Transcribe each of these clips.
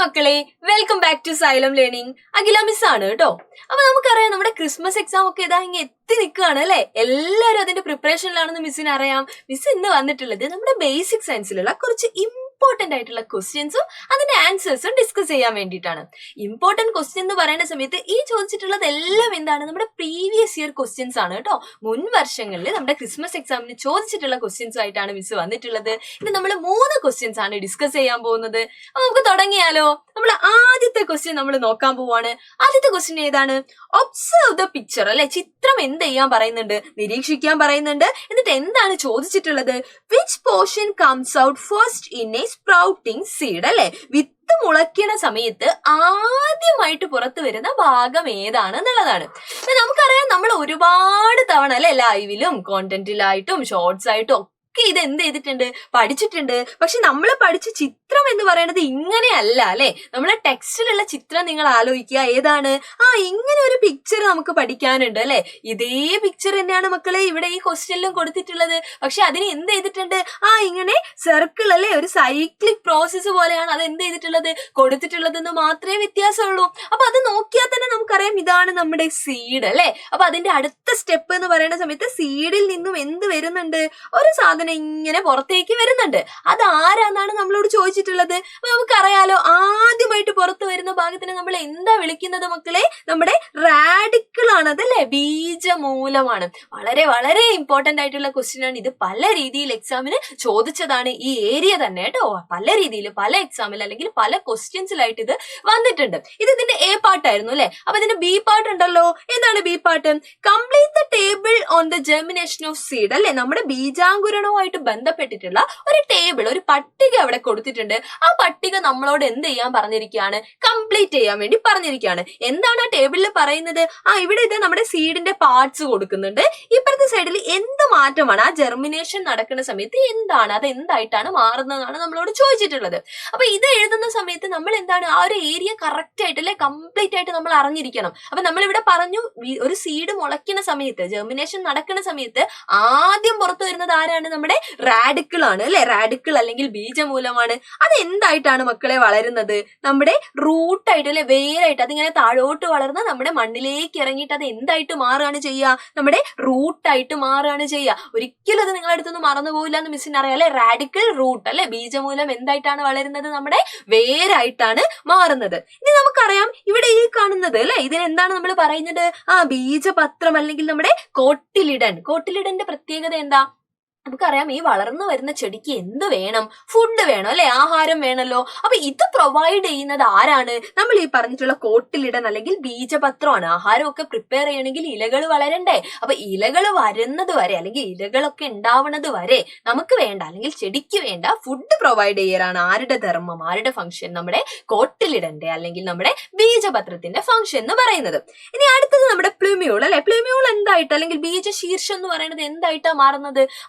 മക്കളെ, welcome back to Xylem Learning. Akhila miss ആണ് കേട്ടോ. അപ്പൊ നമുക്കറിയാം നമ്മുടെ ക്രിസ്മസ് എക്സാം ഒക്കെ ഇതാ ഇങ്ങനെ എത്തി നിൽക്കുകയാണ് അല്ലെ. എല്ലാവരും അതിന്റെ പ്രിപ്പറേഷനിലാണെന്ന് മിസ്സിന് അറിയാം. മിസ് ഇന്ന് വന്നിട്ടുള്ളത് നമ്മുടെ ബേസിക് സയൻസിലുള്ള കുറച്ച് ഇമ്പോർട്ടന്റ് ആയിട്ടുള്ള ക്വസ്റ്റ്യൻസും അതിന്റെ ആൻസേഴ്സും ഡിസ്കസ് ചെയ്യാൻ വേണ്ടിയിട്ടാണ്. ഇമ്പോർട്ടന്റ് ക്വസ്റ്റ്യൻ എന്ന് പറയുന്ന സമയത്ത് ഈ ചോദിച്ചിട്ടുള്ളത് എല്ലാം എന്താണ്, നമ്മുടെ പ്രീവിയസ് ഇയർ ക്വസ്റ്റ്യൻസ് ആണ് കേട്ടോ. മുൻ വർഷങ്ങളിൽ നമ്മുടെ ക്രിസ്മസ് എക്സാമിന് ചോദിച്ചിട്ടുള്ള ക്വസ്റ്റ്യൻസ് ആയിട്ടാണ് മിസ് വന്നിട്ടുള്ളത്. ഇത് നമ്മൾ 3 ക്വസ്റ്റ്യൻസ് ആണ് ഡിസ്കസ് ചെയ്യാൻ പോകുന്നത്. അപ്പൊ നമുക്ക് തുടങ്ങിയാലോ? നമ്മൾ ആദ്യത്തെ ക്വസ്റ്റ്യൻ നമ്മൾ നോക്കാൻ പോവാണ്. ആദ്യത്തെ ക്വസ്റ്റ്യൻ ഏതാണ്? ഒബ്സർവ് ദ പിക്ചർ അല്ലെ, ചിത്രം എന്ത് ചെയ്യാൻ പറയുന്നുണ്ട്, നിരീക്ഷിക്കാൻ പറയുന്നുണ്ട്. എന്നിട്ട് എന്താണ് ചോദിച്ചിട്ടുള്ളത്? Which portion comes out first in A sprouting seed അല്ലെ, വിത്ത് മുളയ്ക്കണ സമയത്ത് ആദ്യമായിട്ട് പുറത്തു വരുന്ന ഭാഗം ഏതാണ് എന്നുള്ളതാണ്. നമുക്കറിയാം നമ്മൾ ഒരുപാട് തവണ അല്ലെ ലൈവിലും കോണ്ടന്റിലായിട്ടും ഷോർട്സ് ആയിട്ടും ഒക്കെ ഇത് എന്ത് ചെയ്തിട്ടുണ്ട്, പഠിച്ചിട്ടുണ്ട്. പക്ഷെ നമ്മൾ പഠിച്ച ചിത്രം എന്ന് പറയുന്നത് ഇങ്ങനെയല്ല അല്ലെ. നമ്മളെ ടെക്സ്റ്റിലുള്ള ചിത്രം നിങ്ങൾ ആലോചിക്കുക, ഏതാണ്? ഇങ്ങനെ ഒരു പിക്ചർ നമുക്ക് പഠിക്കാനുണ്ട് അല്ലെ. ഇതേ പിക്ചർ തന്നെയാണ് മക്കളെ ഇവിടെ ഈ ക്വസ്റ്റ്യനിലും കൊടുത്തിട്ടുള്ളത്. പക്ഷെ അതിന് എന്ത് ചെയ്തിട്ടുണ്ട്? ഇങ്ങനെ സർക്കിൾ അല്ലെ, ഒരു സൈക്ലിക് പ്രോസസ്സ് പോലെയാണ് അത് എന്ത് ചെയ്തിട്ടുള്ളത്, കൊടുത്തിട്ടുള്ളതെന്ന് മാത്രമേ വ്യത്യാസമുള്ളൂ. അപ്പൊ അത് നോക്കിയാൽ തന്നെ നമുക്കറിയാം ഇതാണ് നമ്മുടെ സീഡ് അല്ലെ. അപ്പൊ അതിന്റെ അടുത്ത സ്റ്റെപ്പ് എന്ന് പറയുന്ന സമയത്ത് സീഡിൽ നിന്നും എന്ത് വരുന്നുണ്ട്, ഒരു സാധനം ഇങ്ങനെ പുറത്തേക്ക് വരുന്നുണ്ട്. അത് ആരാന്നാണ് നമ്മളോട് ചോദിച്ചിട്ടുള്ളത്. അപ്പൊ നമുക്കറിയാലോ, ആദ്യമായിട്ട് പുറത്തു വരുന്ന ഭാഗത്തിന് നമ്മൾ എന്താ വിളിക്കുന്നത് മക്കളെ? നമ്മുടെ റാഡിക്കിൾ ആണ്, അതല്ലേ, ബീജമൂലമാണ്. വളരെ വളരെ ഇമ്പോർട്ടന്റ് ആയിട്ടുള്ള ക്വസ്റ്റ്യൻ ആണ് ഇത്. പല രീതിയിൽ എക്സാമിന് ചോദിച്ചതാണ് ഈ ഏരിയ തന്നെ കേട്ടോ. പല രീതിയിൽ പല എക്സാമിൽ അല്ലെങ്കിൽ പല ക്വസ്റ്റ്യൻസിലായിട്ട് ഇത് വന്നിട്ടുണ്ട്. ഇത് ഇതിന്റെ എ പാർട്ടായിരുന്നു അല്ലെ. അപ്പൊ ഇതിന്റെ ബി പാർട്ട് ഉണ്ടല്ലോ. എന്താണ് B part? Complete the table on the germination of seed അല്ലെ. നമ്മുടെ ബീജാങ്കുരണവുമായിട്ട് ബന്ധപ്പെട്ടിട്ടുള്ള ഒരു ടേബിൾ, ഒരു പട്ടിക അവിടെ കൊടുത്തിട്ടുണ്ട്. ആ പട്ടിക നമ്മളോട് എന്ത് ചെയ്യാൻ പറഞ്ഞിരിക്കുകയാണ്? കംപ്ലീറ്റ് ചെയ്യാൻ വേണ്ടി പറഞ്ഞിരിക്കുകയാണ്. എന്താണ് ആ ടേബിളിൽ പറയുന്നത്? ഇവിടെ ഇത് നമ്മുടെ സീഡിന്റെ പാർട്സ് കൊടുക്കുന്നുണ്ട്. ഇപ്പുറത്തെ സൈഡിൽ എന്ത് മാറ്റമാണ് ആ ജെർമിനേഷൻ നടക്കുന്ന സമയത്ത് എന്താണ്, അത് എന്തായിട്ടാണ് മാറുന്നതാണ് നമ്മളോട് ചോദിച്ചിട്ടുള്ളത്. അപ്പൊ ഇത് എഴുതുന്ന സമയത്ത് നമ്മൾ എന്താണ്, ആ ഒരു ഏരിയ കറക്റ്റ് ആയിട്ട് അല്ലെ, കംപ്ലീറ്റ് ആയിട്ട് നമ്മൾ അറിഞ്ഞിരിക്കണം. അപ്പൊ നമ്മൾ ഇവിടെ പറഞ്ഞു, ഒരു സീഡ് മുളയ്ക്കുന്ന സമയത്ത്, ജെർമിനേഷൻ നടക്കുന്ന സമയത്ത് ആദ്യം പുറത്തു വരുന്നത് ആരാണ്? നമ്മുടെ റാഡിക്കിൾ ആണ് അല്ലെ. റാഡിക്കിൾ അല്ലെങ്കിൽ ബീജമൂലമാണ്. അത് എന്തായിട്ടാണ് മക്കളെ വളരുന്നത്? നമ്മുടെ റൂട്ടായിട്ട് അല്ലെ, വേരായിട്ട് അതിങ്ങനെ താഴോട്ട് വളർന്ന് നമ്മുടെ മണ്ണിലേക്ക് ഇറങ്ങിയിട്ട് അത് എന്തായിട്ട് മാറുകയാണ് ചെയ്യുക? നമ്മുടെ റൂട്ടായിട്ട് മാറുകയാണ് ചെയ്യുക. ഒരിക്കലും അത് നിങ്ങളുടെ അടുത്തൊന്നും മറന്നു പോകില്ല എന്ന് മിസ്സിന് അറിയാം അല്ലെ. റാഡിക്കൽ റൂട്ട് അല്ലെ, ബീജമൂലം എന്തായിട്ടാണ് വളരുന്നത്? നമ്മുടെ വേരായിട്ടാണ് മാറുന്നത്. ഇനി നമുക്കറിയാം ഇവിടെ ഈ കാണുന്നത് അല്ലെ, ഇതിനെന്താണ് നമ്മൾ പറയുന്നത്? ബീജപത്രം അല്ലെങ്കിൽ നമ്മുടെ കോട്ടിലിഡൻ. കോട്ടിലിഡന്റെ പ്രത്യേകത എന്താ? നമുക്കറിയാം ഈ വളർന്നു വരുന്ന ചെടിക്ക് എന്ത് വേണം? ഫുഡ് വേണം അല്ലെ, ആഹാരം വേണമല്ലോ. അപ്പൊ ഇത് പ്രൊവൈഡ് ചെയ്യുന്നത് ആരാണ്? നമ്മൾ ഈ പറഞ്ഞിട്ടുള്ള കോട്ടിലിടൻ അല്ലെങ്കിൽ ബീജപത്രമാണ്. ആഹാരമൊക്കെ പ്രിപ്പയർ ചെയ്യണമെങ്കിൽ ഇലകൾ വളരണ്ടേ. അപ്പൊ ഇലകൾ വരുന്നത് വരെ അല്ലെങ്കിൽ ഇലകളൊക്കെ ഉണ്ടാവുന്നത് വരെ നമുക്ക് വേണ്ട അല്ലെങ്കിൽ ചെടിക്ക് വേണ്ട ഫുഡ് പ്രൊവൈഡ് ചെയ്യലാണ് ആരുടെ ധർമ്മം, ആരുടെ ഫംഗ്ഷൻ? നമ്മുടെ കോട്ടിലിടന്റെ അല്ലെങ്കിൽ നമ്മുടെ ബീജപത്രത്തിന്റെ ഫംഗ്ഷൻ എന്ന് പറയുന്നത്. ഇനി അടുത്തത് നമ്മുടെ പ്ലൂമ്യൂൾ അല്ലെ. പ്ലൂമ്യൂൾ എന്തായിട്ട് അല്ലെങ്കിൽ ബീജശീർഷം എന്ന് പറയുന്നത് എന്തായിട്ടാ മാറുന്നത്?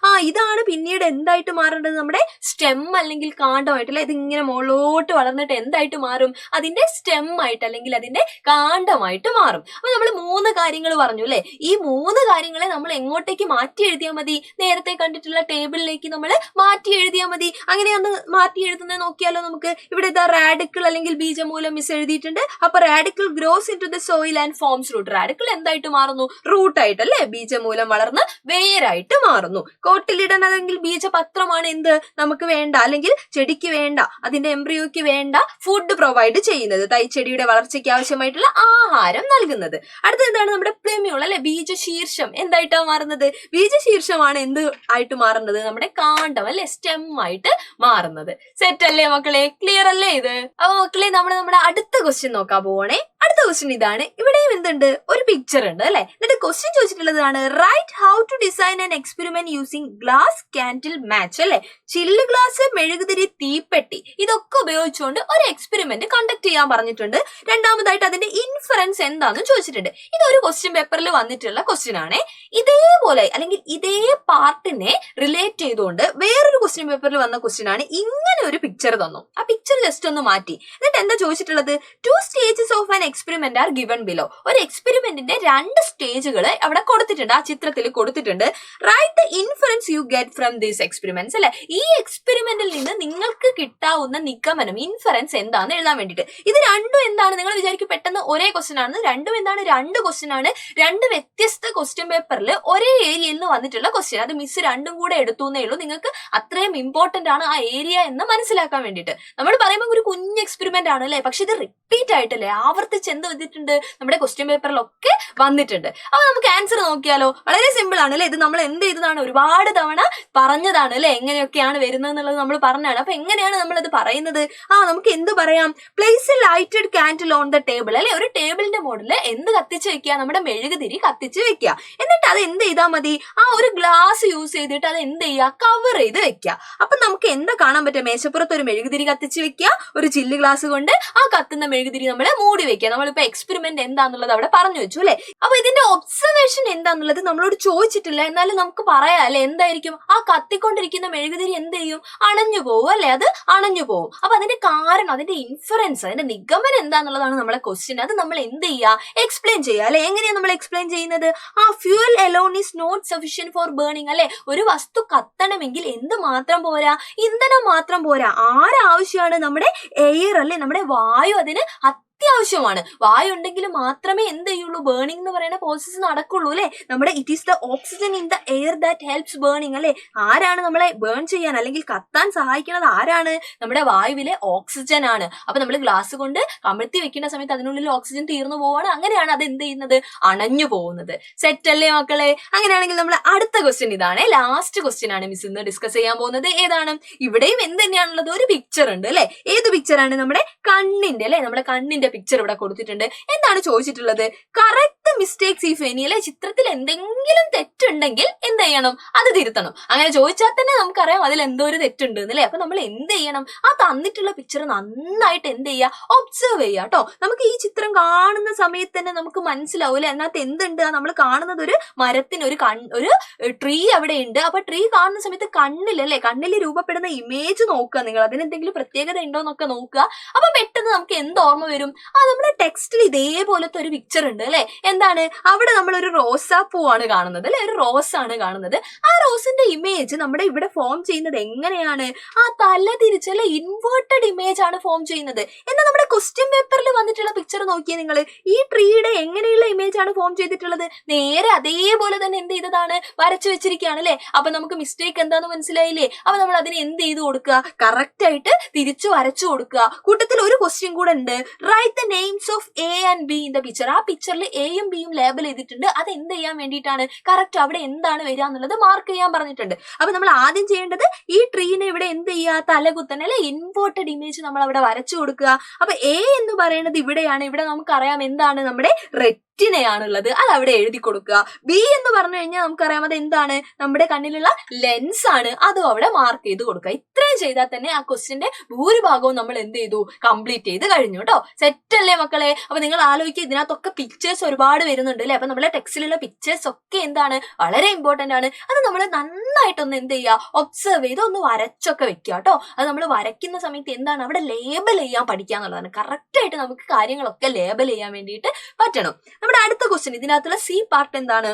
ഇതാണ് പിന്നീട് എന്തായിട്ട് മാറേണ്ടത്? നമ്മുടെ സ്റ്റെം അല്ലെങ്കിൽ കാണ്ഡമായിട്ട് അല്ലെ. ഇതിങ്ങനെ മുകളിലോട്ട് വളർന്നിട്ട് എന്തായിട്ട് മാറും? അതിന്റെ സ്റ്റെം ആയിട്ട് അല്ലെങ്കിൽ അതിന്റെ കാണ്ഡമായിട്ട് മാറും. അപ്പൊ നമ്മൾ 3 കാര്യങ്ങൾ പറഞ്ഞു അല്ലെ. ഈ 3 കാര്യങ്ങളെ നമ്മൾ എങ്ങോട്ടേക്ക് മാറ്റി എഴുതിയാൽ മതി? നേരത്തെ കണ്ടിട്ടുള്ള ടേബിളിലേക്ക് നമ്മൾ മാറ്റി എഴുതിയാൽ മതി. അങ്ങനെ ഒന്ന് മാറ്റി എഴുതുന്നത് നോക്കിയാലോ നമുക്ക്. ഇവിടെ ഇതാ റാഡിക്കിൾ അല്ലെങ്കിൽ ബീജമൂലം മിസ് എഴുതിയിട്ടുണ്ട്. അപ്പൊ radicle grows into the soil and forms root. Radicle എന്തായിട്ട് മാറുന്നു? റൂട്ടായിട്ട് അല്ലെ. ബീജമൂലം വളർന്ന് വേരായിട്ട് മാറുന്നു. കോട്ടിലിടൻ അല്ലെങ്കിൽ ബീജപത്രമാണ് എന്ത് നമുക്ക് വേണ്ട അല്ലെങ്കിൽ ചെടിക്ക് വേണ്ട, അതിന്റെ എംബ്രിയോയ്ക്ക് വേണ്ട ഫുഡ് പ്രൊവൈഡ് ചെയ്യുന്നത്, തൈച്ചെടിയുടെ വളർച്ചയ്ക്ക് ആവശ്യമായിട്ടുള്ള ആഹാരം നൽകുന്നത്. അടുത്ത എന്താണ്? നമ്മുടെ പ്ലൂമ്യൂൾ അല്ലെ, ബീജശീർഷം എന്തായിട്ടാണ് മാറുന്നത്? ബീജശീർഷമാണ് എന്ത് ആയിട്ട് മാറുന്നത്? നമ്മുടെ കാണ്ഡം അല്ലെ, സ്റ്റെം ആയിട്ട് മാറുന്നത്. സെറ്റ് അല്ലേ മക്കളെ? ക്ലിയർ അല്ലേ ഇത്? അപ്പൊ മക്കളെ നമ്മൾ നമ്മുടെ അടുത്ത ക്വസ്റ്റ്യൻ നോക്കാൻ പോവാണേ. അടുത്ത ക്വസ്റ്റ്യൻ ഇതാണ്. ഇവിടെയും എന്തുണ്ട്? ഒരു പിക്ചർ ഉണ്ട് അല്ലെ. എന്നിട്ട് ക്വസ്റ്റ്യൻ ചോദിച്ചിട്ടുള്ളതാണ് right how to design an experiment using glass candle match അല്ലെ. ചില്ല് ഗ്ലാസ്, മെഴുകുതിരി, തീപ്പെട്ടി ഇതൊക്കെ ഉപയോഗിച്ചുകൊണ്ട് ഒരു എക്സ്പെരിമെന്റ് കണ്ടക്ട് ചെയ്യാൻ പറഞ്ഞിട്ടുണ്ട്. രണ്ടാമതായിട്ട് അതിന്റെ ഇൻഫറൻസ് എന്താന്ന് ചോദിച്ചിട്ടുണ്ട്. ഇതൊരു ക്വസ്റ്റ്യൻ പേപ്പറിൽ വന്നിട്ടുള്ള ക്വസ്റ്റ്യൻ ആണ്. ഇതേപോലെ അല്ലെങ്കിൽ ഇതേ പാർട്ടിനെ റിലേറ്റ് ചെയ്തുകൊണ്ട് വേറൊരു ക്വസ്റ്റ്യൻ പേപ്പറിൽ വന്ന ക്വസ്റ്റ്യൻ ആണ്. ഇങ്ങനെ ഒരു പിക്ചർ തന്നു. ആ പിക്ചർ ജസ്റ്റ് ഒന്ന് മാറ്റി. എന്നിട്ട് എന്താ ചോദിച്ചിട്ടുള്ളത്? 2 stages of an experiment are given below. ഒരു എക്സ്പെരിമെന്റിന്റെ 2 സ്റ്റേജുകൾ അവിടെ കൊടുത്തിട്ടുണ്ട്, ആ ചിത്രത്തിൽ കൊടുത്തിട്ടുണ്ട്. Write the inference you get from these experiments അല്ലെ, ഈ എക്സ്പെരിമെന്റിൽ നിന്ന് നിങ്ങൾക്ക് കിട്ടാവുന്ന നിഗമനം ഇൻഫറൻസ് എന്താണെന്ന് എഴുതാൻ വേണ്ടിയിട്ട്. ഇത് രണ്ടും എന്താണ്, നിങ്ങൾ വിചാരിക്കും പെട്ടെന്ന് ഒരേ ക്വസ്റ്റ്യൻ ആണ്. രണ്ടും എന്താണ്, രണ്ട് ക്വസ്റ്റ്യൻ ആണ്. രണ്ട് വ്യത്യസ്ത ക്വസ്റ്റ്യൻ പേപ്പറിൽ ഒരേ ഏരിയയിൽ നിന്ന് വന്നിട്ടുള്ള ക്വസ്റ്റ്യൻ. അത് മിസ് രണ്ടും കൂടെ എടുത്തുന്നേ ഉള്ളൂ. നിങ്ങൾക്ക് അത്രയും ഇമ്പോർട്ടന്റ് ആണ് ആ ഏരിയ എന്ന് മനസ്സിലാക്കാൻ വേണ്ടിയിട്ട്. നമ്മൾ പറയുമ്പോൾ ഒരു കുഞ്ഞ് എക്സ്പെരിമെന്റ് ആണ് അല്ലെ, പക്ഷെ ഇത് റിപ്പീറ്റ് ആയിട്ടല്ലേ, ആവർത്തിച്ച് എന്ത് വന്നിട്ടുണ്ട്, നമ്മുടെ ക്വസ്റ്റ്യൻ പേപ്പറിലൊക്കെ വന്നിട്ടുണ്ട്. അപ്പൊ നമുക്ക് ആൻസർ നോക്കിയാലോ. വളരെ സിമ്പിൾ ആണ് അല്ലെ. ഇത് നമ്മൾ എന്ത് ചെയ്തതാണ്, ഒരുപാട് തവണ പറഞ്ഞതാണ് അല്ലെ, എങ്ങനെയൊക്കെയാണ് വരുന്നത് എന്നുള്ളത് നമ്മൾ പറഞ്ഞാണ്. അപ്പൊ എങ്ങനെയാണ് നമ്മൾ അത് പറയുന്നത്? നമുക്ക് എന്ത് പറയാം, place A lighted candle on the table അല്ലെ. ഒരു ടേബിളിന്റെ മുകളിൽ എന്ത് കത്തിച്ച് വെക്കുക, നമ്മുടെ മെഴുകുതിരി കത്തിച്ച് വെക്കുക. എന്നിട്ട് അത് എന്ത് ചെയ്താൽ മതി, ഒരു ഗ്ലാസ് യൂസ് ചെയ്തിട്ട് അത് എന്ത് ചെയ്യുക, കവർ ചെയ്ത് വെക്കുക. അപ്പൊ നമുക്ക് എന്താ കാണാൻ പറ്റുക, മേശപ്പുറത്ത് ഒരു മെഴുകുതിരി കത്തിച്ച് വെക്കുക, ഒരു ചില്ല് ഗ്ലാസ് കൊണ്ട് ആ കത്തുന്ന മെഴുകുതിരി നമ്മൾ മൂടി വെക്കുക. നമ്മളിപ്പോ എക്സ്പെരിമെന്റ് എന്താന്നുള്ളത് അവിടെ പറഞ്ഞു വെച്ചു അല്ലെ. അപ്പൊ ഇതിന്റെ ഒബ്സർവേഷൻ എന്താന്നുള്ളത് നമ്മളോട് ചോദിച്ചിട്ടില്ല, എന്നാലും നമുക്ക് പറയാം അല്ലെ, എന്തായിരിക്കും, ആ കത്തിക്കൊണ്ടിരിക്കുന്ന മെഴുകുതിരി എന്ത് ചെയ്യും, അണഞ്ഞു പോകും അല്ലെ, അത് അണഞ്ഞു പോകും. അപ്പൊ അതിന്റെ കാരണം, അതിന്റെ ഇൻഫറൻസ്, അതിന്റെ നിഗമനം എന്താന്നുള്ളതാണ് നമ്മളെ ക്വസ്റ്റ്യൻ. അത് നമ്മൾ എന്ത് ചെയ്യുക, എക്സ്പ്ലെയിൻ ചെയ്യുക അല്ലെ. എങ്ങനെയാണ് നമ്മൾ എക്സ്പ്ലെയിൻ ചെയ്യുന്നത്, fuel alone is not sufficient for burning അല്ലെ. ഒരു വസ്തു കത്തണമെങ്കിൽ എന്ത് മാത്രം പോരാ, ഇന്ധനം മാത്രം പോരാ. ആരാവശ്യമാണ്, നമ്മുടെ എയർ അല്ലെ, നമ്മുടെ വായു അതിന് അത്യാവശ്യമാണ്. വായു ഉണ്ടെങ്കിൽ മാത്രമേ എന്ത് ചെയ്യുള്ളൂ, ബേണിംഗ് എന്ന് പറയുന്ന പ്രോസസ് നടക്കുള്ളൂ അല്ലെ. നമ്മുടെ it is the oxygen in the air that helps burning അല്ലെ. ആരാണ് നമ്മളെ ബേൺ ചെയ്യാൻ അല്ലെങ്കിൽ കത്താൻ സഹായിക്കുന്നത്, ആരാണ്, നമ്മുടെ വായുവിലെ ഓക്സിജൻ ആണ്. അപ്പൊ നമ്മൾ ഗ്ലാസ് കൊണ്ട് കമഴ്ത്തി വെക്കുന്ന സമയത്ത് അതിനുള്ളിൽ ഓക്സിജൻ തീർന്നു പോവാണ്. അങ്ങനെയാണ് അത് എന്ത് ചെയ്യുന്നത്, അണഞ്ഞു പോകുന്നത്. സെറ്റ് അല്ലേ മക്കളെ? അങ്ങനെയാണെങ്കിൽ നമ്മൾ അടുത്ത ക്വസ്റ്റ്യൻ ഇതാണ്, ലാസ്റ്റ് ക്വസ്റ്റ്യൻ ആണ് മിസ് ഇന്ന് ഡിസ്കസ് ചെയ്യാൻ പോകുന്നത്. ഏതാണ്, ഇവിടെയും എന്ത് തന്നെയാണുള്ളത്, ഒരു പിക്ചർ ഉണ്ട് അല്ലെ. ഏത് പിക്ചറാണ്, നമ്മുടെ കണ്ണിന്റെ അല്ലെ, നമ്മുടെ കണ്ണിന്റെ പിക്ചർ ഇവിടെ കൊടുത്തിട്ടുണ്ട്. എന്താണ് ചോദിച്ചിട്ടുള്ളത്, കറക്റ്റ് മിസ്റ്റേക്സ് ഇഫ് എനി അല്ലെ. ചിത്രത്തിൽ എന്തെങ്കിലും തെറ്റുണ്ടെങ്കിൽ എന്ത് ചെയ്യണം, അത് തിരുത്തണം. അങ്ങനെ ചോദിച്ചാൽ തന്നെ നമുക്കറിയാം അതിൽ എന്തോ ഒരു തെറ്റുണ്ട് അല്ലെ. അപ്പൊ നമ്മൾ എന്ത് ചെയ്യണം, ആ തന്നിട്ടുള്ള പിക്ചർ നന്നായിട്ട് എന്ത് ചെയ്യുക, ഒബ്സർവ് ചെയ്യുക കേട്ടോ. നമുക്ക് ഈ ചിത്രം കാണുന്ന സമയത്ത് തന്നെ നമുക്ക് മനസ്സിലാവും അല്ലെ, അതിനകത്ത് എന്തുണ്ട്, നമ്മൾ കാണുന്നത് ഒരു മരത്തിന് ഒരു ട്രീ അവിടെ ഉണ്ട്. അപ്പൊ ട്രീ കാണുന്ന സമയത്ത് കണ്ണിലല്ലേ, കണ്ണിൽ രൂപപ്പെടുന്ന ഇമേജ് നോക്കുക നിങ്ങൾ, അതിനെന്തെങ്കിലും പ്രത്യേകത ഉണ്ടോ എന്നൊക്കെ നോക്കുക. അപ്പൊ പെട്ടെന്ന് നമുക്ക് എന്ത് ഓർമ്മ വരും, നമ്മുടെ ടെക്സ്റ്റിൽ ഇതേപോലത്തെ ഒരു പിക്ചർ ഉണ്ട് അല്ലെ. എന്താണ്, അവിടെ നമ്മൾ ഒരു റോസാപ്പൂവാണ് കാണുന്നത് അല്ലെ, ഒരു റോസ് ആണ് കാണുന്നത്. ആ റോസിന്റെ ഇമേജ് നമ്മുടെ ഇവിടെ ഫോം ചെയ്യുന്നത് എങ്ങനെയാണ്, തല തിരിച്ചല്ലേ, ഇൻവേർട്ടഡ് ഇമേജ് ആണ് ഫോം ചെയ്യുന്നത്. എന്നാൽ നമ്മുടെ ക്വസ്റ്റ്യൻ പേപ്പറിൽ വന്നിട്ടുള്ള പിക്ചർ നോക്കിയേ നിങ്ങൾ, ഈ ട്രീയുടെ എങ്ങനെയുള്ള ഇമേജ് ആണ് ഫോം ചെയ്തിട്ടുള്ളത്, നേരെ അതേപോലെ തന്നെ എന്ത് ചെയ്തതാണ്, വരച്ചു വെച്ചിരിക്കുകയാണ് അല്ലെ. അപ്പൊ നമുക്ക് മിസ്റ്റേക്ക് എന്താന്ന് മനസ്സിലായില്ലേ. അപ്പൊ നമ്മൾ അതിന് എന്ത് ചെയ്ത് കൊടുക്കുക, കറക്റ്റ് ആയിട്ട് തിരിച്ചു വരച്ചു കൊടുക്കുക. കൂട്ടത്തിൽ ഒരു ക്വസ്റ്റ്യൻ കൂടെ ഉണ്ട്, write the names of A and be in the picture. ആ പിക്ചറിൽ എയും ബിയും ലേബൽ ചെയ്തിട്ടുണ്ട്. അത് എന്ത് ചെയ്യാൻ വേണ്ടിയിട്ടാണ്, കറക്റ്റ് അവിടെ എന്താണ് വരിക എന്നുള്ളത് മാർക്ക് ചെയ്യാൻ പറഞ്ഞിട്ടുണ്ട്. അപ്പൊ നമ്മൾ ആദ്യം ചെയ്യേണ്ടത് ഈ ട്രീനെ ഇവിടെ എന്ത് ചെയ്യുക, തലകുത്തനെ അല്ലെ, ഇൻവേർട്ടഡ് ഇമേജ് നമ്മൾ അവിടെ വരച്ചു കൊടുക്കുക. അപ്പൊ എ എന്ന് പറയുന്നത് ഇവിടെയാണ്. ഇവിടെ നമുക്കറിയാം എന്താണ്, നമ്മുടെ റെറ്റിനയാണുള്ളത്, അത് അവിടെ എഴുതി കൊടുക്കുക. ബി എന്ന് പറഞ്ഞു കഴിഞ്ഞാൽ നമുക്കറിയാം അത് എന്താണ്, നമ്മുടെ കണ്ണിലുള്ള ലെൻസ് ആണ്, അതും അവിടെ മാർക്ക് ചെയ്ത് കൊടുക്കുക. ഇത്രയും ചെയ്താൽ തന്നെ ആ ക്വസ്റ്റ്യന്റെ ഭൂരിഭാഗവും നമ്മൾ എന്ത് ചെയ്തു, കംപ്ലീറ്റ് ചെയ്ത് കഴിഞ്ഞു കേട്ടോ. സെറ്റ് അല്ലേ മക്കളെ? അപ്പൊ നിങ്ങൾ ആലോചിക്കുക, ഇതിനകത്തൊക്കെ പിക്ചേഴ്സ് ഒരുപാട് വരുന്നുണ്ട് അല്ലെ. അപ്പൊ നമ്മുടെ ടെക്സ്റ്റിലുള്ള പിക്ചേഴ്സ് ഒക്കെ എന്താണ്, വളരെ ഇമ്പോർട്ടന്റ് ആണ്. അത് നമ്മൾ നന്നായിട്ടൊന്ന് എന്ത് ചെയ്യുക, ഒബ്സർവ് ചെയ്ത് ഒന്ന് വരച്ചൊക്കെ വെക്കുക കേട്ടോ. അത് നമ്മൾ വരയ്ക്കുന്ന സമയത്ത് എന്താണ്, അവിടെ ലേബൽ ചെയ്യാൻ പഠിക്കുക എന്നുള്ളതാണ്. കറക്റ്റ് ആയിട്ട് നമുക്ക് കാര്യങ്ങളൊക്കെ ലേബൽ ചെയ്യാൻ വേണ്ടിയിട്ട് പറ്റണം. നമ്മുടെ അടുത്ത ക്വസ്റ്റ്യൻ, ഇതിനകത്തുള്ള സി പാർട്ട് എന്താണ്,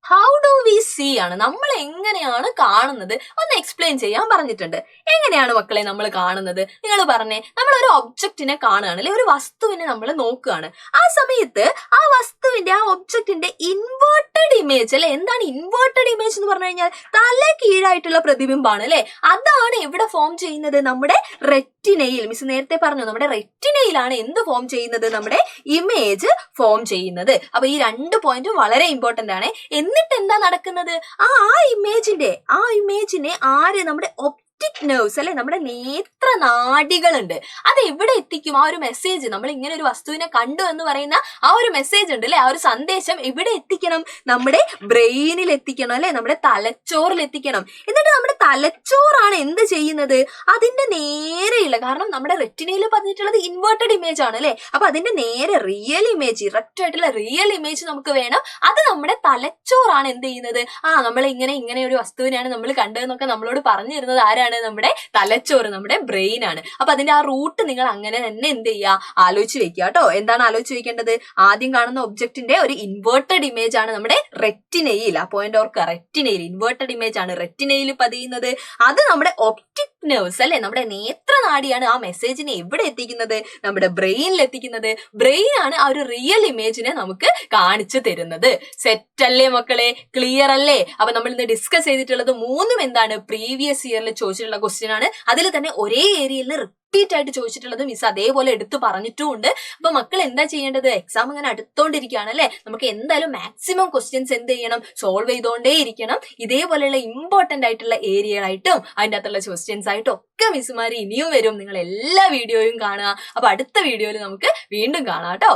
ഹൗ ഡു വി സീ ആണ്. നമ്മൾ എങ്ങനെയാണ് കാണുന്നത് ഒന്ന് എക്സ്പ്ലെയിൻ ചെയ്യാൻ പറഞ്ഞിട്ടുണ്ട്. എങ്ങനെയാണ് മക്കളെ നമ്മൾ കാണുന്നത്, നിങ്ങൾ പറഞ്ഞേ. നമ്മൾ ഒരു ഒബ്ജക്റ്റിനെ കാണുകയാണ് അല്ലെ, ഒരു വസ്തുവിനെ നമ്മൾ നോക്കുകയാണ്. ആ സമയത്ത് ആ വസ്തുവിന്റെ, ആ ഒബ്ജക്റ്റിന്റെ ഇൻവേർട്ടഡ് ഇമേജ് അല്ലെ. എന്താണ് ഇൻവേർട്ടഡ് ഇമേജ് എന്ന് പറഞ്ഞു കഴിഞ്ഞാൽ, തല കീഴായിട്ടുള്ള പ്രതിബിംബമാണ് അല്ലെ. അതാണ് എവിടെ ഫോം ചെയ്യുന്നത്, നമ്മുടെ റെറ്റിനയിൽ. മിസ് നേരത്തെ പറഞ്ഞു, നമ്മുടെ റെറ്റിനയിലാണ് എന്ത് ഫോം ചെയ്യുന്നത്, നമ്മുടെ ഇമേജ് ഫോം ചെയ്യുന്നത്. അപ്പൊ ഈ 2 പോയിന്റും വളരെ ഇമ്പോർട്ടന്റ് ആണ്. എന്നിട്ട് എന്താ നടക്കുന്നത്, ആ ഇമേജിനെ ആര്, നമ്മുടെ ഒപ്റ്റിക് നെർവ്സ് അല്ലെ, നമ്മുടെ നേത്ര നാഡികളുണ്ട്, അത് എവിടെ എത്തിക്കും, ആ ഒരു മെസ്സേജ്, നമ്മൾ ഇങ്ങനെ ഒരു വസ്തുവിനെ കണ്ടു എന്ന് പറയുന്ന ആ ഒരു മെസ്സേജ് ഉണ്ട് അല്ലെ, ആ ഒരു സന്ദേശം എവിടെ എത്തിക്കണം, നമ്മുടെ ബ്രെയിനിൽ എത്തിക്കണം അല്ലെ, നമ്മുടെ തലച്ചോറിൽ എത്തിക്കണം. എന്നിട്ട് നമ്മുടെ തലച്ചോറാണ് എന്ത് ചെയ്യുന്നത്, അതിന്റെ നേരെയുള്ള, കാരണം നമ്മുടെ റെറ്റിനയിൽ പതിഞ്ഞിട്ടുള്ളത് ഇൻവേർട്ടഡ് ഇമേജ് ആണ് അല്ലെ. അപ്പൊ അതിന്റെ നേരെ റിയൽ ഇമേജ്, ഇറക്റ്റ് ആയിട്ടുള്ള റിയൽ ഇമേജ് നമുക്ക് വേണം. അത് നമ്മുടെ തലച്ചോറാണ് എന്ത് ചെയ്യുന്നത്, നമ്മൾ ഇങ്ങനെ ഒരു വസ്തുവിനെയാണ് നമ്മൾ കണ്ടതെന്നൊക്കെ നമ്മളോട് പറഞ്ഞു തരുന്നത് ആരാണ്, ആരാണ്? നമ്മുടെ തലച്ചോറ്, നമ്മുടെ ബ്രെയിൻ ആണ്. അപ്പൊ അതിന്റെ ആ റൂട്ട് നിങ്ങൾ അങ്ങനെ തന്നെ എന്ത് ചെയ്യുക, ആലോചിച്ച് വെക്കുക കേട്ടോ. എന്താണ് ആലോചിച്ച് വെക്കേണ്ടത്? ആദ്യം കാണുന്ന ഒബ്ജക്റ്റിന്റെ ഒരു ഇൻവേർട്ടഡ് ഇമേജ് ആണ് നമ്മുടെ റെറ്റിനയിൽ. ആ പോയിന്റ് ഓർക്കുക, റെറ്റിനയിൽ ഇൻവേർട്ടഡ് ഇമേജ് ആണ് റെറ്റിനയിൽ പതിയുന്നത്. അത് നമ്മുടെ ഒപ്റ്റിക് നെർവ്സ് അല്ലെ, നമ്മുടെ നേത്രനാഡിയാണ് ആ മെസ്സേജിനെ എവിടെ എത്തിക്കുന്നത്? നമ്മുടെ ബ്രെയിനിൽ എത്തിക്കുന്നത്. ബ്രെയിൻ ആണ് ആ ഒരു റിയൽ ഇമേജിനെ നമുക്ക് കാണിച്ചു തരുന്നത്. സെറ്റ് അല്ലേ മക്കളെ? ക്ലിയർ അല്ലേ? അപ്പൊ നമ്മൾ ഇന്ന് ഡിസ്കസ് ചെയ്തിട്ടുള്ളത് മൂന്നും എന്താണ്? പ്രീവിയസ് ഇയറിൽ ചോദിച്ചിട്ടുള്ള ക്വസ്റ്റ്യൻ ആണ്. അതിൽ തന്നെ ഒരേ ഏരിയയിൽ റിപ്പീറ്റ് ആയിട്ട് ചോദിച്ചിട്ടുള്ളത് മിസ് അതേപോലെ എടുത്തു പറഞ്ഞിട്ടുമുണ്ട്. അപ്പൊ മക്കൾ എന്താ ചെയ്യേണ്ടത്? എക്സാം അങ്ങനെ അടുത്തോണ്ടിരിക്കുകയാണ് അല്ലെ, നമുക്ക് എന്തായാലും മാക്സിമം ക്വസ്റ്റ്യൻസ് എന്ത് ചെയ്യണം? സോൾവ് ചെയ്തോണ്ടേ ഇരിക്കണം. ഇതേപോലെയുള്ള ഇമ്പോർട്ടന്റ് ആയിട്ടുള്ള ഏരിയകളായിട്ടും അതിൻ്റെ അകത്തുള്ള ക്വസ്റ്റ്യൻസ് ആയിട്ടും ഒക്കെ മിസ്സുമാർ ഇനിയും വരും. നിങ്ങൾ എല്ലാ വീഡിയോയും കാണുക. അപ്പൊ അടുത്ത വീഡിയോയിൽ നമുക്ക് വീണ്ടും കാണാം കേട്ടോ.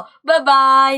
ബൈ.